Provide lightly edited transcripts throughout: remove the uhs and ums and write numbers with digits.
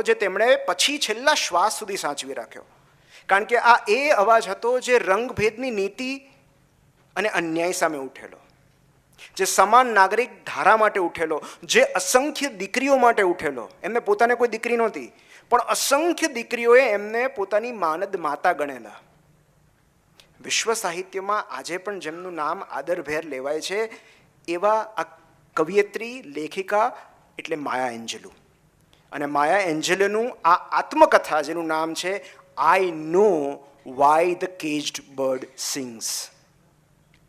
હતો જે તેમણે પછી છેલ્લા શ્વાસ સુધી સાચવી રાખ્યો. કારણ કે આ એ અવાજ હતો જે રંગભેદની નીતિ અને અન્યાય સામે ઉઠેલો, જે સમાન નાગરિક ધારા માટે ઉઠેલો, જે અસંખ્ય દીકરીઓ માટે ઉઠેલો. એમને પોતાને કોઈ દીકરી નહોતી, પણ અસંખ્ય દીકરીઓએ એમને પોતાની માનદ માતા ગણેલા. વિશ્વ સાહિત્યમાં આજે પણ જેમનું નામ આદરભેર લેવાય છે એવા આ કવિયત્રી લેખિકા એટલે માયા એન્જેલુ. અને માયા એન્જેલુનું આ આત્મકથા જેનું નામ છે આઈ નો વાય ધ કેજ્ડ બર્ડ સિંગ્સ.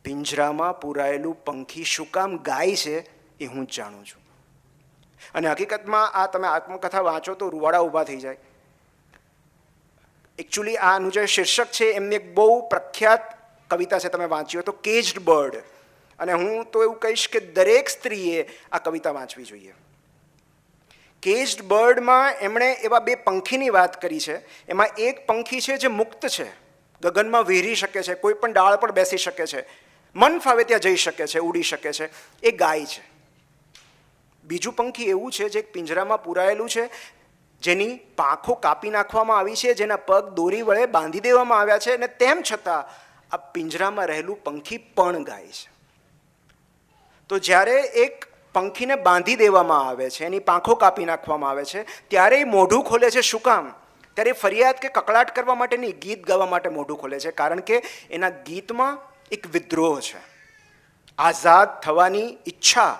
પિંજરામાં પૂરાયેલું પંખી શું કામ ગાય છે એ હું જ જાણું છું. અને હકીકતમાં આ તમે આત્મકથા વાંચો તો રૂવાડા ઊભા થઈ જાય. એકચ્યુઅલી આનું જે શીર્ષક છે એમની એક બહુ પ્રખ્યાત કવિતા છે, તમે વાંચી હોય તો, કેજ્ડ બર્ડ. અને હું તો એવું કહીશ કે દરેક સ્ત્રીએ આ કવિતા વાંચવી જોઈએ. કેજ્ડ બર્ડમાં એમણે એવા બે પંખીની વાત કરી છે. એમાં એક પંખી છે જે મુક્ત છે, ગગનમાં વિહરી શકે છે, કોઈ પણ ડાળ પર બેસી શકે છે, મન ફાવે ત્યાં જઈ શકે છે, ઉડી શકે છે, એ ગાય છે. બીજું પંખી એવું છે જે પિંજરામાં પૂરાયેલું છે, જેની પાંખો કાપી નાખવામાં આવી છે, જેના પગ દોરી વડે બાંધી દેવામાં આવ્યા છે, અને તેમ છતાં આ પિંજરામાં રહેલું પંખી પણ ગાય છે. તો જ્યારે એક પંખીને બાંધી દેવામાં આવે છે, એની પાંખો કાપી નાખવામાં આવે છે, ત્યારે એ મોઢું ખોલે છે. શું કામ? ત્યારે ફરિયાદ કે કકળાટ કરવા માટે નહીં, ગીત ગાવા માટે મોઢું ખોલે છે. કારણ કે એના ગીતમાં એક વિદ્રોહ છે, આઝાદ થવાની ઈચ્છા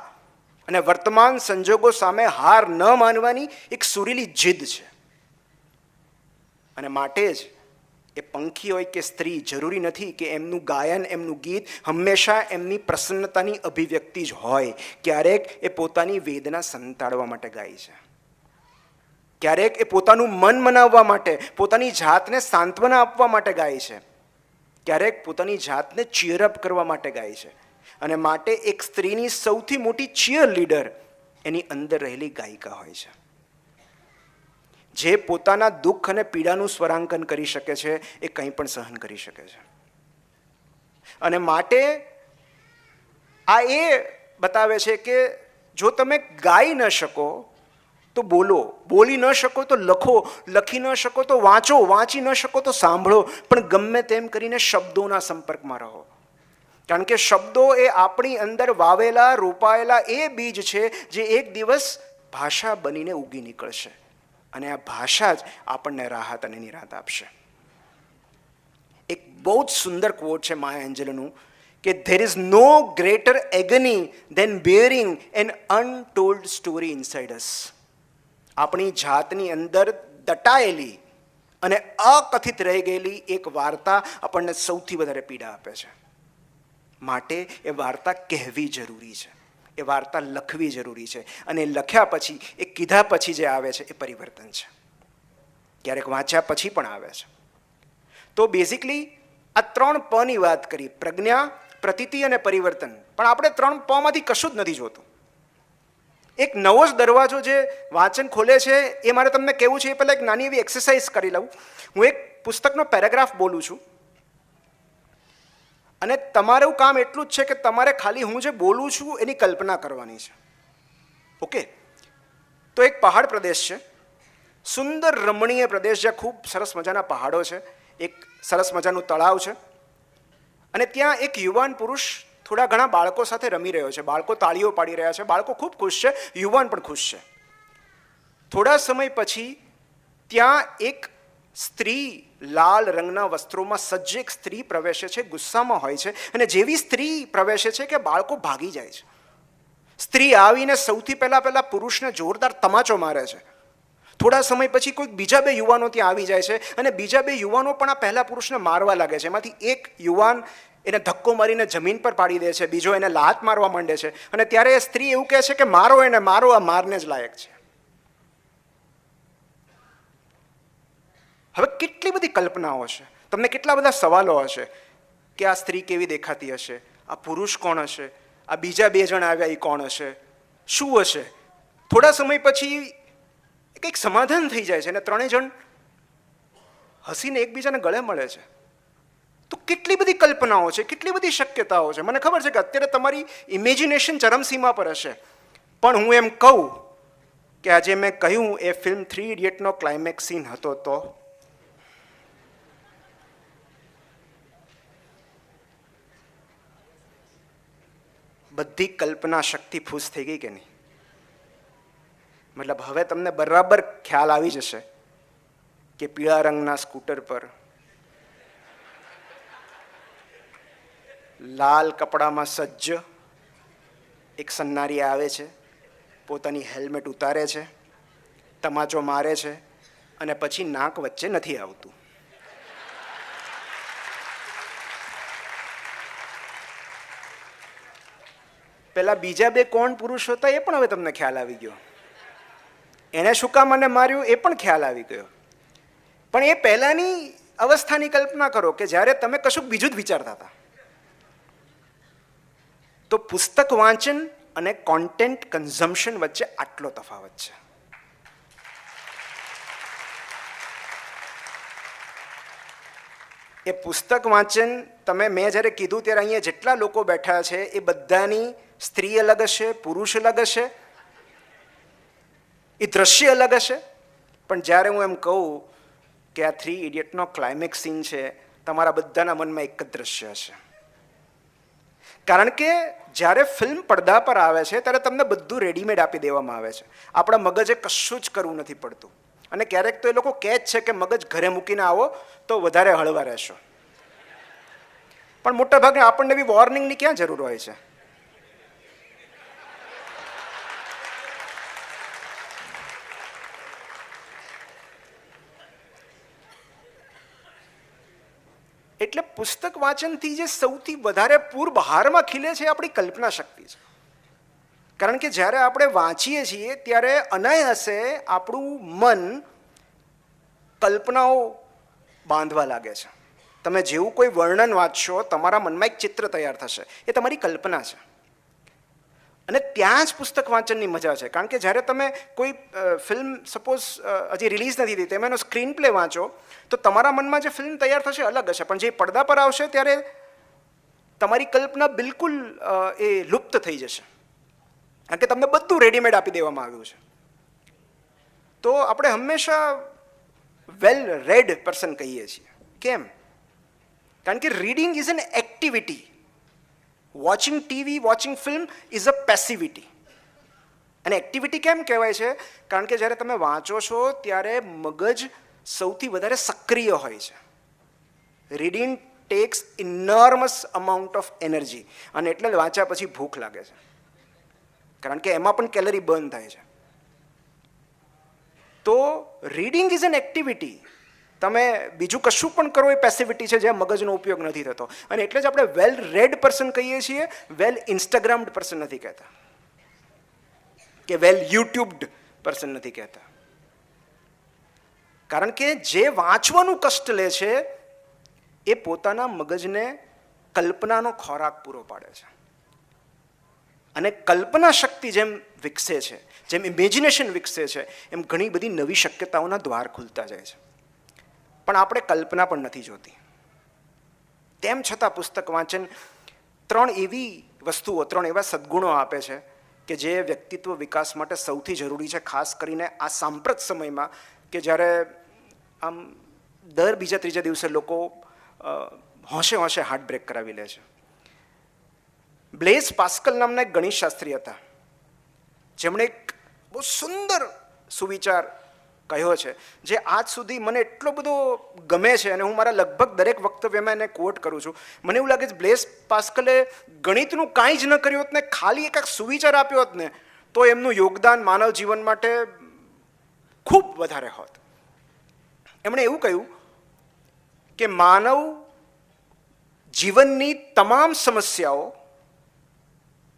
અને વર્તમાન સંજોગો સામે હાર ન માનવાની એક સુરીલી જીદ છે. અને માટે જ એ પંખી હોય કે સ્ત્રી, જરૂરી નથી કે એમનું ગાયન, એમનું ગીત હંમેશા એમની પ્રસન્નતાની અભિવ્યક્તિ જ હોય. ક્યારેક એ પોતાની વેદના સંતાડવા માટે ગાય છે, ક્યારેક એ પોતાનું મન મનાવવા માટે, પોતાની જાતને સાંત્વના આપવા માટે ગાય છે, ક્યારેક પોતાની જાતને ચીયરઅપ કરવા માટે ગાય છે. અને માટે એક સ્ત્રીની સૌથી મોટી ચીયર લીડર એની અંદર રહેલી ગાયિકા હોય છે, જે પોતાના દુઃખ અને પીડાનું સ્વરાંકન કરી શકે છે, એ કંઈ પણ સહન કરી શકે છે. અને માટે આ એ બતાવે છે કે જો તમે ગાઈ ન શકો તો બોલો, બોલી ન શકો તો લખો, લખી ન શકો તો વાંચો, વાંચી ન શકો તો સાંભળો, પણ ગમે તેમ કરીને શબ્દોના સંપર્કમાં રહો. કારણ કે શબ્દો એ આપણી અંદર વાવેલા, રોપાયેલા એ બીજ છે જે એક દિવસ ભાષા બનીને ઉગી નીકળશે. અને આ ભાષા જ આપણને રાહત અને નિરાંત આપશે. એક બહુ જ સુંદર ક્વોટ છે માયા એન્જેલુનું કે there is no greater agony than bearing an untold story inside us. આપણી જાતની અંદર દટાયેલી અને અકથિત રહી ગયેલી એક વાર્તા આપણને સૌથી વધારે પીડા આપે છે. માટે એ વાર્તા કહેવી જરૂરી છે, એ વાર્તા લખવી જરૂરી છે. અને લખ્યા પછી, એ કીધા પછી જે આવે છે એ પરિવર્તન છે, ક્યારેક વાંચ્યા પછી પણ આવે છે. તો બેઝિકલી આ 3 પની વાત કરી, પ્રજ્ઞા, પ્રતીતિ અને પરિવર્તન. પણ આપણે 3 પમાંથી કશું જ નથી જોતું. એક નવો જ દરવાજો જે વાંચન ખોલે છે એ મારે તમને કહેવું છે. એ પહેલાં એક નાની એવી એક્સરસાઇઝ કરી લઉં. હું એક પુસ્તકનો પેરેગ્રાફ બોલું છું અને તમારું કામ એટલું જ છે કે તમારે ખાલી હું જે બોલું છું એની કલ્પના કરવાની છે. ઓકે? તો એક પહાડ પ્રદેશ છે, સુંદર રમણીય પ્રદેશ, જ્યાં ખૂબ સરસ મજાના પહાડો છે, એક સરસ મજાનું તળાવ છે, અને ત્યાં એક યુવાન પુરુષ થોડા ઘણા બાળકો સાથે રમી રહ્યો છે. બાળકો તાળીઓ પાડી રહ્યા છે, બાળકો ખૂબ ખુશ છે, યુવાન પણ ખુશ છે. થોડા સમય પછી ત્યાં એક સ્ત્રી, લાલ રંગના વસ્ત્રોમાં સજ્જ એક સ્ત્રી પ્રવેશે છે, ગુસ્સામાં હોય છે, અને જેવી સ્ત્રી પ્રવેશે છે કે બાળકો ભાગી જાય છે. સ્ત્રી આવીને સૌથી પહેલા પુરુષને જોરદાર તમાચો મારે છે. થોડા સમય પછી કોઈક બીજા 2 યુવાનો ત્યાં આવી જાય છે, અને બીજા 2 યુવાનો પણ આ પહેલા પુરુષને મારવા લાગે છે. એમાંથી એક યુવાન એને ધક્કો મારીને જમીન પર પાડી દે છે, બીજો એને લાત મારવા માંડે છે, અને ત્યારે એ સ્ત્રી એવું કહે છે કે મારો એને, મારો, આ મારને જ લાયક છે. હવે કેટલી બધી કલ્પનાઓ છે, તમને કેટલા બધા સવાલો હશે કે આ સ્ત્રી કેવી દેખાતી હશે, આ પુરુષ કોણ હશે, આ બીજા 2 જણ આવ્યા એ કોણ હશે, શું હશે? થોડા સમય પછી કંઈક સમાધાન થઈ જાય છે અને 3 જણ હસીને એકબીજાને ગળે મળે છે. તો કેટલી બધી કલ્પનાઓ છે, કેટલી બધી શક્યતાઓ છે. મને ખબર છે કે અત્યારે તમારી ઇમેજિનેશન ચરમસીમા પર હશે, પણ હું એમ કહું કે આજે મેં કહ્યું એ ફિલ્મ 3 ઇડિયટનો ક્લાઇમેક્સ સીન હતો તો બધી કલ્પના શક્તિ ફૂસ થઈ ગઈ કે નહીં? મતલબ હવે તમને બરાબર ખ્યાલ આવી જશે કે પીળા રંગના સ્કૂટર પર લાલ કપડામાં સજ્જ એક સન્નારી આવે છે, પોતાની હેલ્મેટ ઉતારે છે, તમાચો મારે છે અને પછી નાક વચ્ચે નથી આવતું. પેલા બીજા બે કોણ પુરુષ હતા એ પણ હવે તમને ખ્યાલ આવી ગયો. એને શું કામ મને માર્યું એ પણ ખ્યાલ આવી ગયો. પણ એ પહેલાની અવસ્થાની કલ્પના કરો કે જ્યારે તમે કશું બીજું જ વિચારતા હતા. તો પુસ્તક વાંચન અને કોન્ટેન્ટ કન્ઝમ્પશન વચ્ચે આટલો તફાવત છે. એ પુસ્તક વાંચન મેં જ્યારે કીધું ત્યારે અહીંયા જેટલા લોકો બેઠા છે એ બધાની સ્ત્રી અલગ હશે, પુરુષ અલગ હશે, એ દ્રશ્ય અલગ હશે. પણ જ્યારે હું એમ કહું કે આ 3 ઇડિયટનો ક્લાઇમેક્સ સીન છે, તમારા બધાના મનમાં એક જ દ્રશ્ય હશે. કારણ કે જ્યારે ફિલ્મ પડદા પર આવે છે ત્યારે તમને બધું રેડીમેડ આપી દેવામાં આવે છે. આપણા મગજે કશું જ કરવું નથી પડતું. અને ક્યારેક તો એ લોકો કહે જ છે કે મગજ ઘરે મૂકીને આવો તો વધારે હળવા રહેશો. પણ મોટાભાગે આપણને બી વોર્નિંગની ક્યાં જરૂર હોય છે? એટલે પુસ્તક વાંચનથી જે સૌથી વધારે પૂર બહારમાં ખીલે છે આપણી કલ્પના શક્તિ છે. કારણ કે જ્યારે આપણે વાંચીએ છીએ ત્યારે અનાયાસે આપણું મન કલ્પનાઓ બાંધવા લાગે છે. તમે જેવું કોઈ વર્ણન વાંચશો તમારા મનમાં એક ચિત્ર તૈયાર થશે. એ તમારી કલ્પના છે. અને ત્યાં જ પુસ્તક વાંચનની મજા છે. કારણ કે જ્યારે તમે કોઈ ફિલ્મ સપોઝ હજી રિલીઝ નથી થઈ તેમાં એનો સ્ક્રીન પ્લે વાંચો તો તમારા મનમાં જે ફિલ્મ તૈયાર થશે અલગ હશે. પણ જે પડદા પર આવશે ત્યારે તમારી કલ્પના બિલકુલ એ લુપ્ત થઈ જશે. કારણ કે તમને બધું રેડીમેડ આપી દેવામાં આવ્યું છે. તો આપણે હંમેશા વેલ રેડ પર્સન કહીએ છીએ. કેમ? કારણ કે reading is an activity. Watching TV, watching film is a passivity. અને એક્ટિવિટી કેમ કહેવાય છે? કારણ કે જ્યારે તમે વાંચો છો ત્યારે મગજ સૌથી વધારે સક્રિય હોય છે. Reading takes enormous amount of energy. અને એટલે જ વાંચ્યા પછી ભૂખ લાગે છે. કારણ કે એમાં પણ કેલરી બર્ન થાય છે. તો રીડિંગ ઇઝ એન એક્ટિવિટી. તમે બીજું કશું પણ કરો એ પેસિવિટી છે જ્યાં મગજનો ઉપયોગ નથી થતો. અને એટલે જ આપણે વેલ રેડ પર્સન કહીએ છીએ, વેલ ઇન્સ્ટાગ્રામ્ડ પર્સન નથી કહેતા કે વેલ યુટ્યુબ્ડ પર્સન નથી કહેતા. કારણ કે જે વાંચવાનું કષ્ટ લે છે એ પોતાના મગજને કલ્પનાનો ખોરાક પૂરો પાડે છે. અને કલ્પના શક્તિ જેમ વિકસે છે, જેમ ઇમેજિનેશન વિકસે છે, એમ ઘણી બધી નવી શક્યતાઓના દ્વાર ખુલતા જાય છે. પણ આપણે કલ્પના પણ નથી જોતી. તેમ છતાં પુસ્તક વાંચન 3 એવી વસ્તુઓ, 3 એવા સદ્ગુણો આપે છે કે જે વ્યક્તિત્વ વિકાસ માટે સૌથી જરૂરી છે. ખાસ કરીને આ સાંપ્રત સમયમાં કે જ્યારે આમ દર બીજા ત્રીજા દિવસે લોકો હોંશે હોંશે હાર્ટ બ્રેક કરાવી લે છે. બ્લેઝ પાસ્કલ નામના એક ગણિતશાસ્ત્રી હતા જેમણે એક બહુ સુંદર સુવિચાર કહ્યો છે જે આજ સુધી મને એટલો બધો ગમે છે અને હું મારા લગભગ દરેક વક્તવ્યમાં એને કોટ કરું છું. મને એવું લાગે છે બ્લેઝ પાસ્કલે ગણિતનું કાંઈ જ ન કર્યું હોત ને ખાલી એક સુવિચાર આપ્યો હોત ને તો એમનું યોગદાન માનવ જીવન માટે ખૂબ વધારે હોત. એમણે એવું કહ્યું કે માનવ જીવનની તમામ સમસ્યાઓ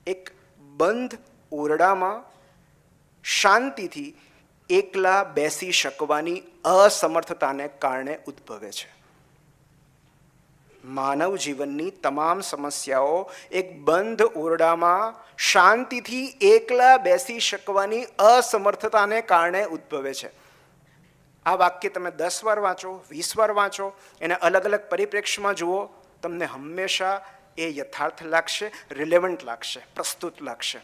એક બંધ ઓરડામાં શાંતિથી એકલા બેસી શકવાની અસમર્થતાને કારણે ઉદ્ભવે છે. માનવ જીવનની તમામ સમસ્યાઓ એક બંધ ઓરડામાં શાંતિથી એકલા બેસી શકવાની અસમર્થતાને કારણે ઉદ્ભવે છે. આ વાક્ય તમે 10 વાર વાંચો, 20 વાર વાંચો, એને અલગ અલગ પરિપ્રેક્ષ્યમાં જુઓ, તમને હંમેશા એ યથાર્થ લાગશે, રિલેવન્ટ લાગશે, પ્રસ્તુત લાગશે.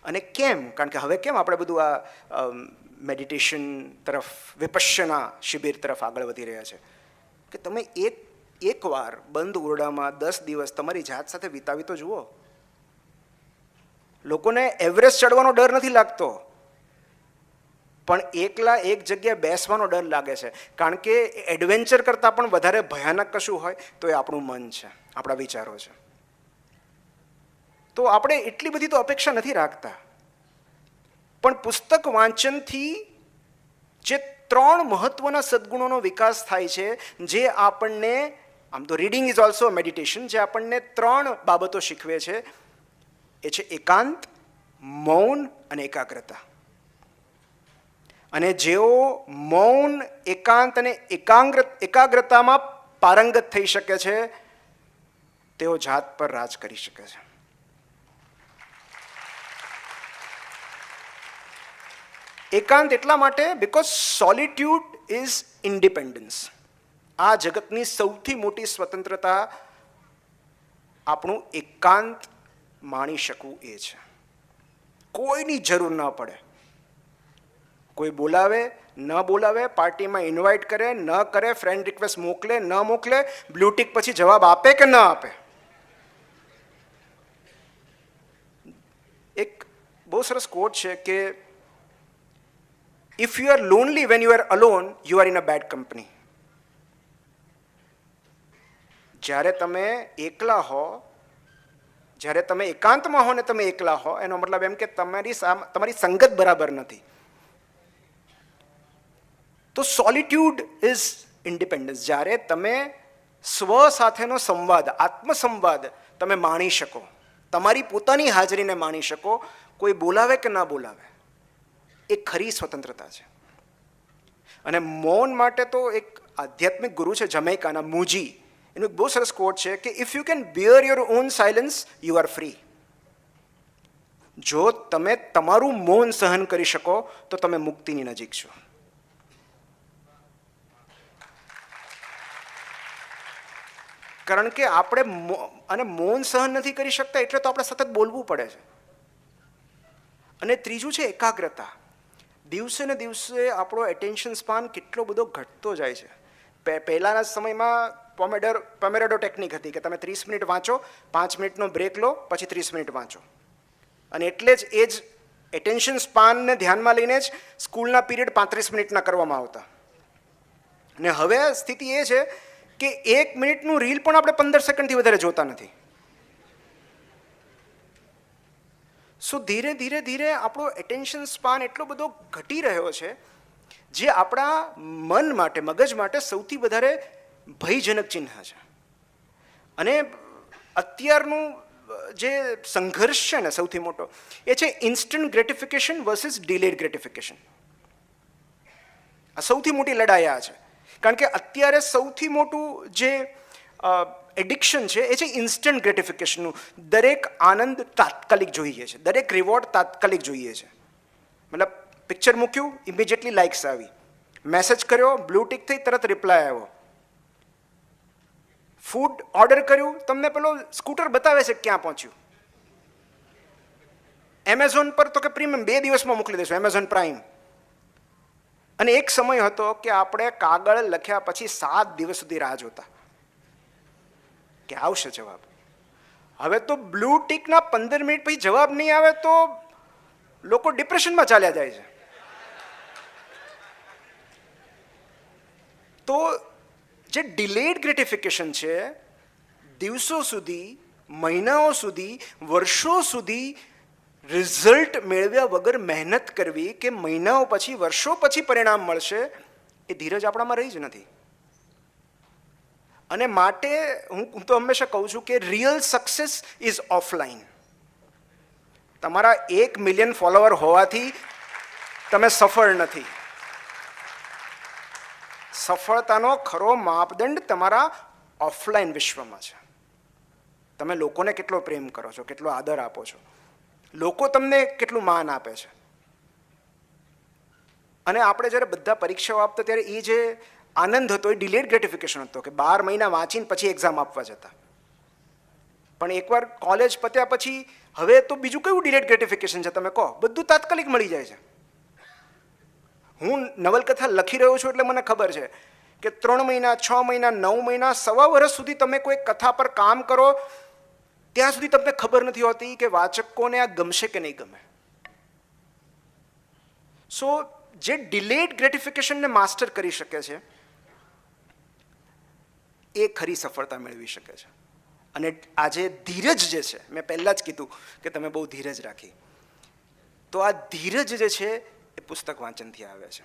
અને કેમ? કારણ કે હવે કેમ આપણે બધું આ મેડિટેશન તરફ, વિપશ્યના શિબિર તરફ આગળ વધી રહ્યા છે કે તમે એકવાર બંધ ઓરડામાં 10 દિવસ તમારી જાત સાથે વિતાવી તો જુઓ. લોકોને એવરેસ્ટ ચડવાનો ડર નથી લાગતો, પણ એકલા એક જગ્યાએ બેસવાનો ડર લાગે છે. કારણ કે એડવેન્ચર કરતાં પણ વધારે ભયાનક કશું હોય તો એ આપણું મન છે, આપણા વિચારો છે. તો આપણે એટલી બધી તો અપેક્ષા નથી રાખતા, પણ પુસ્તક વાંચનથી જે 3 મહત્વના સદ્ગુણોનો વિકાસ થાય છે, જે આપણને, આમ તો રીડિંગ ઇઝ ઓલ્સો મેડિટેશન, જે આપણને 3 બાબતો શીખવે છે, એ છે એકાંત, મૌન અને એકાગ્રતા. અને જેઓ મૌન, એકાંત અને એકાગ્રતામાં પારંગત થઈ શકે છે, તેઓ જાત પર રાજ કરી શકે છે. એકાંત એટલા માટે બીકોઝ સોલિટ્યુડ ઇઝ ઇન્ડિપેન્ડન્સ. આ જગતની સૌથી મોટી સ્વતંત્રતા આપણું એકાંત માણી શકવું એ છે. કોઈની જરૂર ન પડે, કોઈ બોલાવે ન બોલાવે, પાર્ટીમાં ઇન્વાઇટ કરે ન કરે, ફ્રેન્ડ રિક્વેસ્ટ મોકલે ન મોકલે, બ્લૂટિક પછી જવાબ આપે કે ન આપે. એક બહુ સરસ કોટ છે કે if you are lonely when you are alone, you are in a bad company. જ્યારે તમે એકલા હો, જ્યારે તમે એકાંતમાં હો ને તમે એકલા હો, એનો મતલબ એમ કે તમારી સંગત બરાબર નથી. તો સોલિટ્યુડ ઇઝ ઇન્ડિપેન્ડન્સ. જ્યારે તમે સ્વ સાથેનો સંવાદ, આત્મસંવાદ તમે માણી શકો, તમારી પોતાની હાજરીને માણી શકો, કોઈ બોલાવે કે ના બોલાવે, એ ખરી સ્વતંત્રતા છે. અને મૌન માટે તો એક આધ્યાત્મિક ગુરુ છે જમૈકાના, મૂજી, એનું એક બહુ સરસ કોટ છે કે if you can bear your own silence, you are free. જો તમે તમારું મૌન સહન કરી શકો તો તમે મુક્તિની નજીક છો. કારણ કે આપણે મૌન સહન નથી કરી શકતા, એટલે તો આપણે સતત બોલવું પડે છે. અને ત્રીજું છે એકાગ્રતા. દિવસે ને દિવસે આપણો એટેન્શન સ્પાન કેટલો બધો ઘટતો જાય છે. પહેલાંના સમયમાં પોમેરોડો ટેકનિક હતી કે તમે 30 મિનિટ વાંચો, 5 મિનિટનો બ્રેક લો, પછી 30 મિનિટ વાંચો. અને એટલે જ એ જ એટેન્શન સ્પાનને ધ્યાનમાં લઈને જ સ્કૂલના પીરિયડ 35 મિનિટના કરવામાં આવતા. અને હવે સ્થિતિ એ છે કે 1 મિનિટનું રીલ પણ આપણે 15 સેકન્ડથી વધારે જોતા નથી. સો ધીરે ધીરે ધીરે આપણો એટેન્શન સ્પાન એટલો બધો ઘટી રહ્યો છે, જે આપણા મન માટે, મગજ માટે સૌથી વધારે ભયજનક ચિહ્ન છે. અને અત્યારનું જે સંઘર્ષ છે ને સૌથી મોટો, એ છે instant gratification versus delayed gratification. આ સૌથી મોટી લડાઈ આ છે. કારણ કે અત્યારે સૌથી મોટું જે એડિક્શન છે એ છે ઇન્સ્ટન્ટ ગ્રેટિફિકેશનનું. દરેક આનંદ તાત્કાલિક જોઈએ છે, દરેક રિવોર્ડ તાત્કાલિક જોઈએ છે. મતલબ પિક્ચર મૂક્યું, ઇમિડિયેટલી લાઇક્સ આવી, મેસેજ કર્યો, બ્લુ ટિક થઈ, તરત રિપ્લાય આવ્યો. ફૂડ ઓર્ડર કર્યું, તમને પેલો સ્કૂટર બતાવે છે ક્યાં પહોંચ્યું. એમેઝોન પર તો કે પ્રીમિયમ 2 દિવસમાં મોકલી દઈશું, એમેઝોન પ્રાઇમ. અને એક સમય હતો કે આપણે કાગળ લખ્યા પછી 7 દિવસ સુધી રાહ જોતા કે આવશે જવાબ. હવે તો બ્લુ ટિકના 15 મિનિટ પછી જવાબ નહીં આવે તો લોકો ડિપ્રેશનમાં ચાલ્યા જાય છે. તો જે ડિલેડ ગ્રેટિફિકેશન છે, દિવસો સુધી, મહિનાઓ સુધી, વર્ષો સુધી રિઝલ્ટ મેળવ્યા વગર મહેનત કરવી કે મહિનાઓ પછી, વર્ષો પછી પરિણામ મળશે, એ ધીરજ આપણામાં રહી જ નથી. અને માટે હું તો હંમેશા કહું છું કે રિયલ સક્સેસ ઇઝ ઓફલાઈન. તમારા 1 મિલિયન ફોલોવર હોવાથી તમે સફળ નથી. સફળતાનો ખરો માપદંડ તમારા ઓફલાઈન વિશ્વમાં છે. તમે લોકોને કેટલો પ્રેમ કરો છો, કેટલો આદર આપો છો, લોકો તમને કેટલું માન આપે છે. અને આપણે જ્યારે બધા પરીક્ષાઓ આપતા ત્યારે એ જે આનંદ હતો એ ડિલેડ ગ્રેટિફિકેશન હતો કે 12 મહિના વાંચીને પછી એક્ઝામ આપવા જતા. પણ એકવાર કોલેજ પત્યા પછી હવે તો બીજું કયું ડિલેડ ગ્રેટિફિકેશન છે? તમે કહો. બધું તાત્કાલિક મળી જાય છે. હું નવલકથા લખી રહ્યો છું એટલે મને ખબર છે કે 3 મહિના, 6 મહિના, 9 મહિના, 1.25 વર્ષ સુધી તમે કોઈ કથા પર કામ કરો ત્યાં સુધી તમને ખબર નથી હોતી કે વાચકોને આ ગમશે કે નહીં ગમે. સો જે ડિલેડ ગ્રેટિફિકેશનને માસ્ટર કરી શકે છે એ ખરી સફળતા મેળવી શકે છે. અને આજે ધીરજ જે છે, મેં પહેલાં જ કીધું કે તમે બહુ ધીરજ રાખી, તો આ ધીરજ જે છે એ પુસ્તક વાંચનથી આવે છે.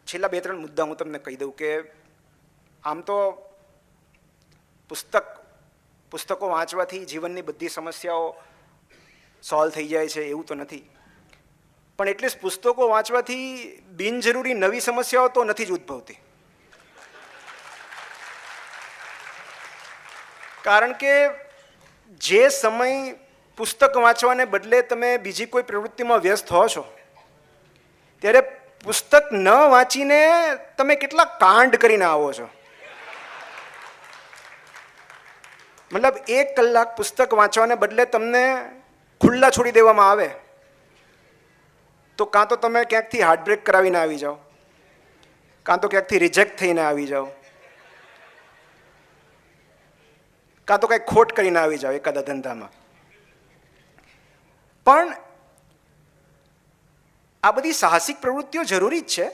છેલ્લા 2-3 મુદ્દા હું તમને કહી દઉં કે આમ તો પુસ્તકો વાંચવાથી જીવનની બધી સમસ્યાઓ સોલ્વ થઈ જાય છે એવું તો નથી, પણ એટલીસ્ટ પુસ્તકો વાંચવાથી બિનજરૂરી નવી સમસ્યાઓ તો નથી જ ઉદ્ભવતી. કારણ કે જે સમય પુસ્તક વાંચવાને બદલે તમે બીજી કોઈ પ્રવૃત્તિમાં વ્યસ્ત હો છો ત્યારે પુસ્તક ન વાંચીને તમે કેટલા કાંડ કરીને આવો છો. મતલબ 1 કલાક પુસ્તક વાંચવાને બદલે તમને ખુલ્લા છોડી દેવામાં આવે તો કાં તો તમે ક્યાંકથી હાર્ટબ્રેક કરાવીને આવી જાઓ, કાં તો ક્યાંકથી રિજેક્ટ થઈને આવી જાઓ, કાં તો કંઈક ખોટ કરીને આવી જાઓ એકાદા ધંધામાં. પણ આ બધી સાહસિક પ્રવૃત્તિઓ જરૂરી જ છે,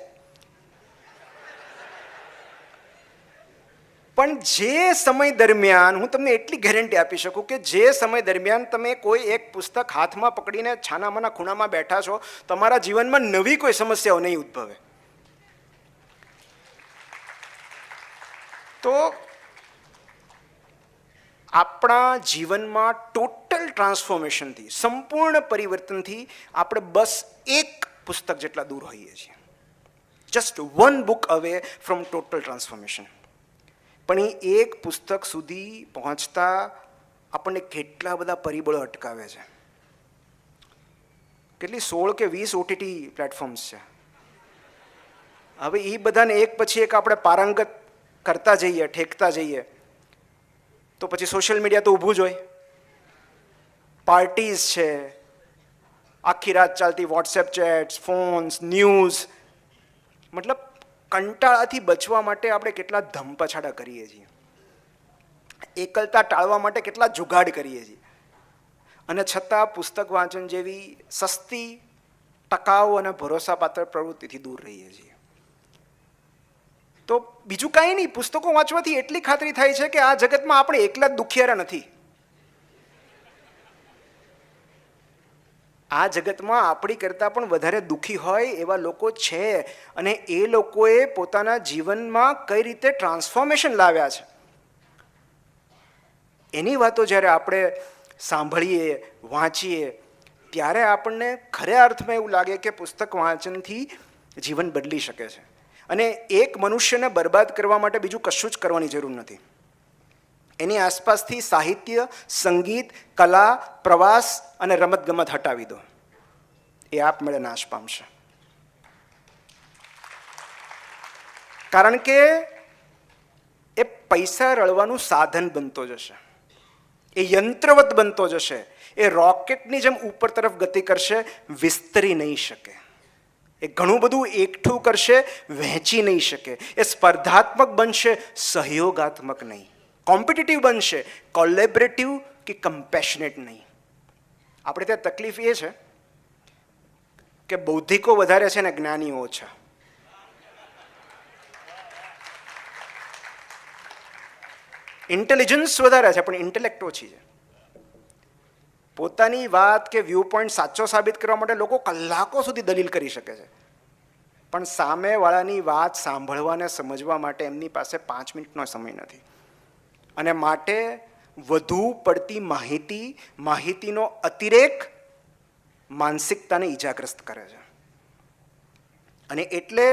પણ જે સમય દરમિયાન હું તમને એટલી ગેરંટી આપી શકું કે જે સમય દરમિયાન તમે કોઈ એક પુસ્તક હાથમાં પકડીને છાનામાના ખૂણામાં બેઠા છો, તમારા જીવનમાં નવી કોઈ સમસ્યાઓ નહીં ઉદ્ભવે. તો આપણા જીવનમાં ટોટલ ટ્રાન્સફોર્મેશનથી, સંપૂર્ણ પરિવર્તનથી આપણે બસ એક પુસ્તક જેટલા દૂર હોઈએ છીએ. Just 1 book away from total transformation. પણ એ એક પુસ્તક સુધી પહોંચતા આપણને કેટલા બધા પરિબળો અટકાવે છે. કેટલી 16 કે 20 OTT પ્લેટફોર્મ્સ છે. હવે એ બધાને એક પછી એક આપણે પારંગત કરતા જઈએ, ઠેકતા જઈએ, તો પછી સોશિયલ મીડિયા તો ઊભું જ હોય. પાર્ટીઝ છે, આખી રાત ચાલતી વોટ્સએપ ચેટ્સ, ફોન્સ, ન્યૂઝ. મતલબ કંટાળાથી બચવા માટે આપણે કેટલા ધમપછાડા કરીએ છીએ, એકલતા ટાળવા માટે કેટલા જુગાડ કરીએ છીએ, અને છતાં પુસ્તક વાંચન જેવી સસ્તી, ટકાઉ અને ભરોસાપાત્ર પ્રવૃત્તિથી દૂર રહીએ છીએ. તો બીજું કાંઈ નહીં, પુસ્તકો વાંચવાથી એટલી ખાતરી થાય છે કે આ જગતમાં આપણે એકલા જ દુખિયારા નથી. આ જગતમાં આપણી કરતાં પણ વધારે દુઃખી હોય એવા લોકો છે, અને એ લોકોએ પોતાના જીવનમાં કઈ રીતે ટ્રાન્સફોર્મેશન લાવ્યા છે એની વાતો જ્યારે આપણે સાંભળીએ, વાંચીએ, ત્યારે આપણને ખરા અર્થમાં એવું લાગે કે પુસ્તક વાંચનથી જીવન બદલી શકે છે. અને એક મનુષ્યને બરબાદ કરવા માટે બીજું કશું જ કરવાની જરૂર નથી. એની આસપાસથી સાહિત્ય, સંગીત, કલા, પ્રવાસ અને રમતગમત હટાવી દો, એ આપમેળે નાશ પામશે. કારણ કે એ પૈસા રળવાનું સાધન બનતો જશે, એ યંત્રવત બનતો જશે, એ રોકેટની જેમ ઉપર તરફ ગતિ કરશે, વિસ્તરી નહીં શકે. એ ઘણું બધું એકઠું કરશે, વહેંચી નહીં શકે. એ સ્પર્ધાત્મક બનશે, સહયોગાત્મક નહીં. કોમ્પિટિટિવ બનશે, કોલેબરેટિવ કે કમ્પેશનેટ નહીં. આપણે ત્યાં તકલીફ એ છે કે બૌદ્ધિકો વધારે છે ને જ્ઞાનીઓ ઓછા. ઇન્ટેલિજન્સ વધારે છે પણ ઇન્ટેલેક્ટ ઓછી છે. પોતાની વાત કે વ્યૂ પોઈન્ટ સાચો સાબિત કરવા માટે લોકો કલાકો સુધી દલીલ કરી શકે છે, પણ સામેવાળાની વાત સાંભળવાને સમજવા માટે એમની પાસે 5 મિનિટનો સમય નથી. અને માટે વધુ પડતી માહિતીનો અતિરેક માનસિકતાને ઈજાગ્રસ્ત કરે છે. અને એટલે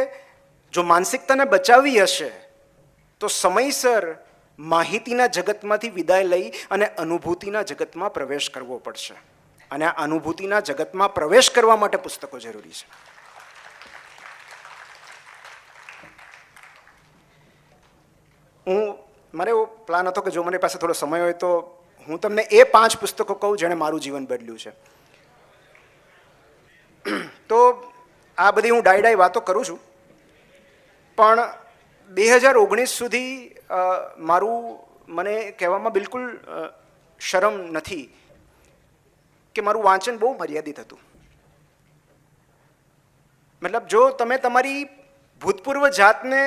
જો માનસિકતાને બચાવવી હશે તો સમયસર માહિતીના જગતમાંથી વિદાય લઈ અને અનુભૂતિના જગતમાં પ્રવેશ કરવો પડશે. અને આ અનુભૂતિના જગતમાં પ્રવેશ કરવા માટે પુસ્તકો જરૂરી છે. મારે એવો પ્લાન હતો કે જો મને પાસે થોડો સમય હોય તો હું તમને એ 5 પુસ્તકો કહું જેણે મારું જીવન બદલ્યું છે. તો આ બધી હું ડાઈ વાતો કરું છું, પણ 2019 સુધી મારું મને કહેવામાં બિલકુલ શરમ નથી કે મારું વાંચન બહુ મર્યાદિત હતું. મતલબ જો તમે તમારી ભૂતપૂર્વ જાતને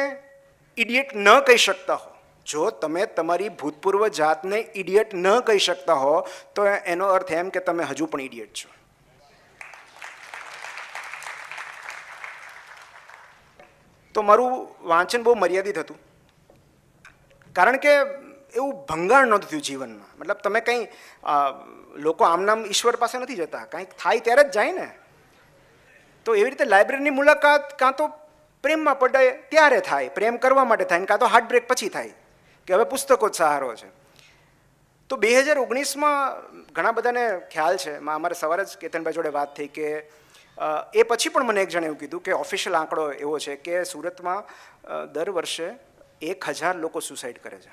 ઇડિયટ ન કહી શકતા હો, જો તમે તમારી ભૂતપૂર્વ જાતને ઇડિયટ ન કહી શકતા હો તો એનો અર્થ એમ કે તમે હજુ પણ ઇડિયટ છો. તો મારું વાંચન બહુ મર્યાદિત હતું, કારણ કે એવું ભંગાણ નહોતું થયું જીવનમાં. મતલબ તમે કંઈ લોકો આમનામ ઈશ્વર પાસે નથી જતા, કંઈક થાય ત્યારે જ જાય ને. તો એવી રીતે લાઇબ્રેરીની મુલાકાત કાં તો પ્રેમમાં પડે ત્યારે થાય, પ્રેમ કરવા માટે થાય, કાં તો હાર્ટ બ્રેક પછી થાય કે હવે પુસ્તકો જ સહારો છે. તો 2019માં ઘણા બધાને ખ્યાલ છે, અમારે સવારે જ કેતનભાઈ જોડે વાત થઈ કે એ પછી પણ મને એક જણે એવું કીધું કે ઓફિશિયલ આંકડો એવો છે કે સુરતમાં દર વર્ષે 1000 લોકો સુસાઇડ કરે છે.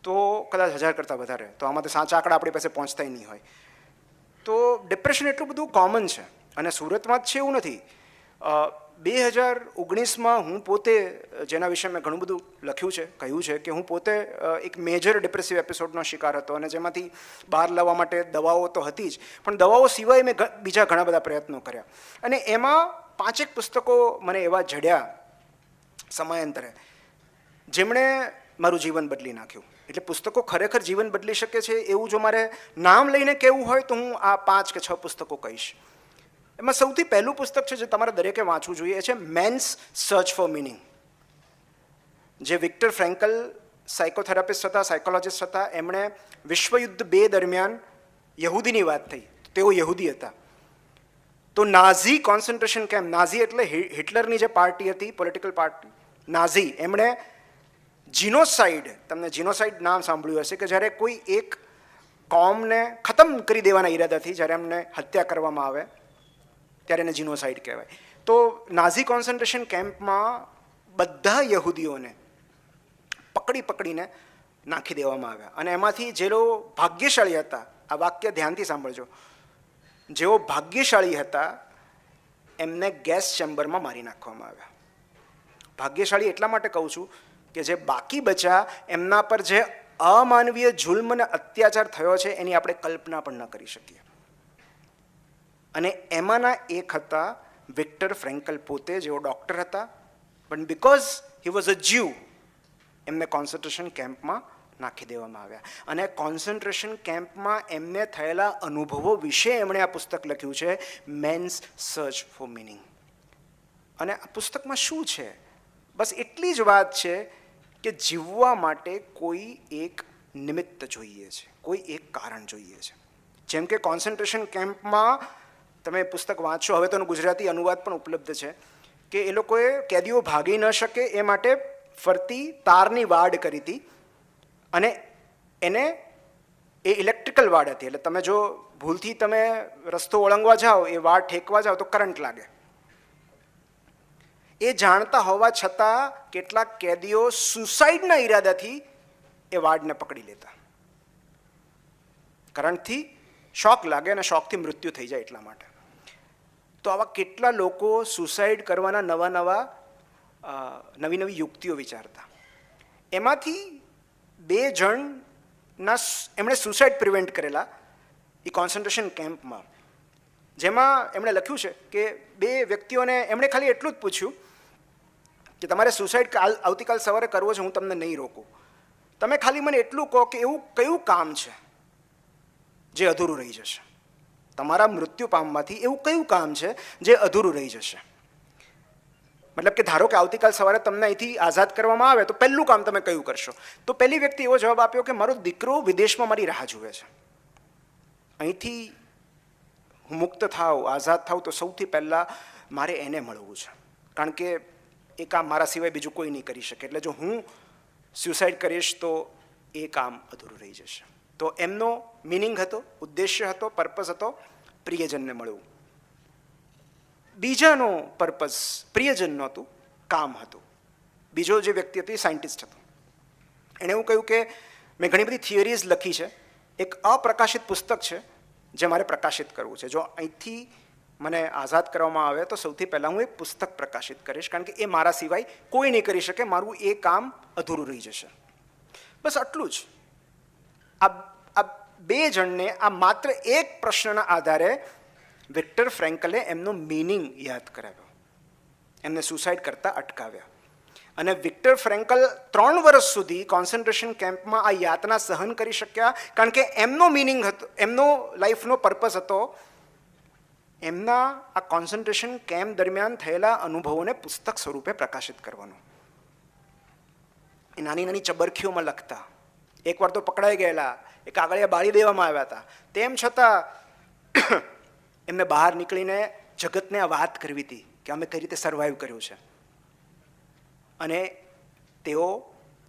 તો કદાચ 1000 કરતાં વધારે, તો આમાં તો સાચા આંકડા આપણી પાસે પહોંચતા નહીં હોય. તો ડિપ્રેશન એટલું બધું કોમન છે અને સુરતમાં જ છે એવું નથી. 2019માં હું પોતે, જેના વિશે મેં ઘણું બધું લખ્યું છે, કહ્યું છે કે હું પોતે એક મેજર ડિપ્રેસિવ એપિસોડનો શિકાર હતો અને જેમાંથી બહાર લાવવા માટે દવાઓ તો હતી જ, પણ દવાઓ સિવાય મેં બીજા ઘણા બધા પ્રયત્નો કર્યા. અને એમાં 5 પુસ્તકો મને એવા જડ્યા સમયાંતરે જેમણે મારું જીવન બદલી નાખ્યું. એટલે પુસ્તકો ખરેખર જીવન બદલી શકે છે એવું જો મારે નામ લઈને કહેવું હોય તો હું આ 5 કે 6 પુસ્તકો કહીશ. એમાં સૌથી પહેલું પુસ્તક છે જે તમારે દરેકે વાંચવું જોઈએ, એ છે મેન્સ સર્ચ ફોર મિનિંગ, જે વિક્ટર ફ્રેન્કલ સાયકોથેરાપિસ્ટ હતા, સાયકોલોજિસ્ટ હતા. એમણે વિશ્વયુદ્ધ 2 દરમિયાન યહૂદીની વાત થઈ, તેઓ યહૂદી હતા. તો નાઝી કોન્સન્ટ્રેશન કેમ્પ, નાઝી એટલે હિટલરની જે પાર્ટી હતી, પોલિટિકલ પાર્ટી નાઝી, એમણે જીનોસાઇડ, તમને જીનોસાઇડ નામ સાંભળ્યું હશે કે જ્યારે કોઈ એક કોમને ખતમ કરી દેવાના ઈરાદાથી જ્યારે એમને હત્યા કરવામાં આવે ત્યારે એને જીનોસાઇડ કહેવાય. તો નાઝી કોન્સન્ટ્રેશન કેમ્પમાં બધા યહૂદીઓને પકડીને નાખી દેવામાં આવ્યા. અને એમાંથી જે લોકો ભાગ્યશાળી હતા, આ વાક્ય ધ્યાનથી સાંભળજો, જેઓ ભાગ્યશાળી હતા એમને ગેસ ચેમ્બરમાં મારી નાખવામાં આવ્યા. ભાગ્યશાળી એટલા માટે કહું છું કે જે બાકી બચ્યા એમના પર જે અમાનવીય જુલ્મ અને અત્યાચાર થયો છે એની આપણે કલ્પના પણ ન કરી શકીએ. અને એમાંના એક હતા વિક્ટર ફ્રેન્કલ પોતે, જેઓ ડૉક્ટર હતા, પણ because he was a Jew એમને કોન્સન્ટ્રેશન કેમ્પમાં નાખી દેવામાં આવ્યા. અને કોન્સન્ટ્રેશન કેમ્પમાં એમને થયેલા અનુભવો વિશે એમણે આ પુસ્તક લખ્યું છે, મેન્સ સર્ચ ફોર મિનિંગ. અને આ પુસ્તકમાં શું છે? બસ એટલી જ વાત છે કે જીવવા માટે કોઈ એક નિમિત્ત જોઈએ છે, કોઈ એક કારણ જોઈએ છે. જેમ કે કોન્સન્ટ્રેશન કેમ્પમાં તમે પુસ્તક વાંચો, હવે તેનો ગુજરાતી અનુવાદ પણ ઉપલબ્ધ છે, કે એ લોકોએ કેદીઓ ભાગી ન શકે એ માટે ફરતી તારની વાડ કરી હતી. અને એને એ ઇલેક્ટ્રિકલ વાડ હતી, એટલે તમે જો ભૂલથી તમે રસ્તો ઓળંગવા જાઓ, એ વાડ ઠેકવા જાઓ તો કરંટ લાગે. એ જાણતા હોવા છતાં કેટલાક કેદીઓ સુસાઇડના ઈરાદાથી એ વાડને પકડી લેતા. કરંટથી શોક લાગે અને શોકથી મૃત્યુ થઈ જાય એટલા માટે. તો આવા કેટલા લોકો સુસાઇડ કરવાના નવી યુક્તિઓ વિચારતા. એમાંથી 2 જણના એમણે સુસાઇડ પ્રિવેન્ટ કરેલા એ કોન્સન્ટ્રેશન કેમ્પમાં, જેમાં એમણે લખ્યું છે કે 2 વ્યક્તિઓને એમણે ખાલી એટલું જ પૂછ્યું કે તમારે સુસાઇડ આવતીકાલ સવારે કરવો છે, હું તમને નહીં રોકું, તમે ખાલી મને એટલું કહો કે એવું કયું કામ છે જે અધૂરું રહી જશે. તમારા મૃત્યુ પામવાથી એવું કયું કામ છે જે અધૂરું રહી જશે. મતલબ કે ધારો કે આવતીકાલ સવારે તમને અહીંથી આઝાદ કરવામાં આવે તો પહેલું કામ તમે કયું કરશો? તો પહેલી વ્યક્તિ એવો જવાબ આપ્યો કે મારો દીકરો વિદેશમાં મારી રાહ જુએ છે, અહીંથી હું મુક્ત થાવ, આઝાદ થાવ તો સૌથી પહેલાં મારે એને મળવું છે, કારણ કે એ કામ મારા સિવાય બીજું કોઈ નહીં કરી શકે. એટલે જો હું સ્યુસાઇડ કરીશ તો એ કામ અધૂરું રહી જશે. તો એમનો મિનિંગ હતો, ઉદ્દેશ્ય હતો, પર્પઝ હતો પ્રિયજનને મળવું. બીજાનો પર્પઝ પ્રિયજન નહોતું, કામ હતું. બીજો જે વ્યક્તિ હતો એ સાયન્ટિસ્ટ હતો. એણે એવું કહ્યું કે મેં ઘણી બધી થિયરીઝ લખી છે, એક અપ્રકાશિત પુસ્તક છે જે મારે પ્રકાશિત કરવું છે. જો અહીંથી મને આઝાદ કરવામાં આવે તો સૌથી પહેલાં હું એક પુસ્તક પ્રકાશિત કરીશ, કારણ કે એ મારા સિવાય કોઈ નહીં કરી શકે, મારું એ કામ અધૂરું રહી જશે. બસ આટલું જ. આ બે જણને આ માત્ર એક પ્રશ્નના આધારે વિક્ટર ફ્રેન્કલે એમનો મિનિંગ યાદ કરાવ્યો, એમને સુસાઇડ કરતા અટકાવ્યા. અને વિક્ટર ફ્રેન્કલ 3 વર્ષ સુધી કોન્સન્ટ્રેશન કેમ્પમાં આ યાતના સહન કરી શક્યા, કારણ કે એમનો મિનિંગ હતો, એમનો લાઈફનો પર્પઝ હતો એમના આ કોન્સન્ટ્રેશન કેમ્પ દરમિયાન થયેલા અનુભવોને પુસ્તક સ્વરૂપે પ્રકાશિત કરવાનો. એ નાની નાની ચબરખીઓમાં લખતા, એકવાર તો પકડાઈ ગયેલા, એ કાગળિયા બાળી દેવામાં આવ્યા હતા, તેમ છતાં એમને બહાર નીકળીને જગતને આ વાત કરવી હતી કે અમે કઈ રીતે સર્વાઈવ કર્યું છે. અને તેઓ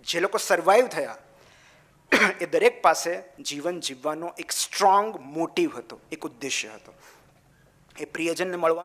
જે લોકો સર્વાઈવ થયા એ દરેક પાસે જીવન જીવવાનો એક સ્ટ્રોંગ મોટિવ હતો, એક ઉદ્દેશ્ય હતો. એ પ્રિયજનને મળવા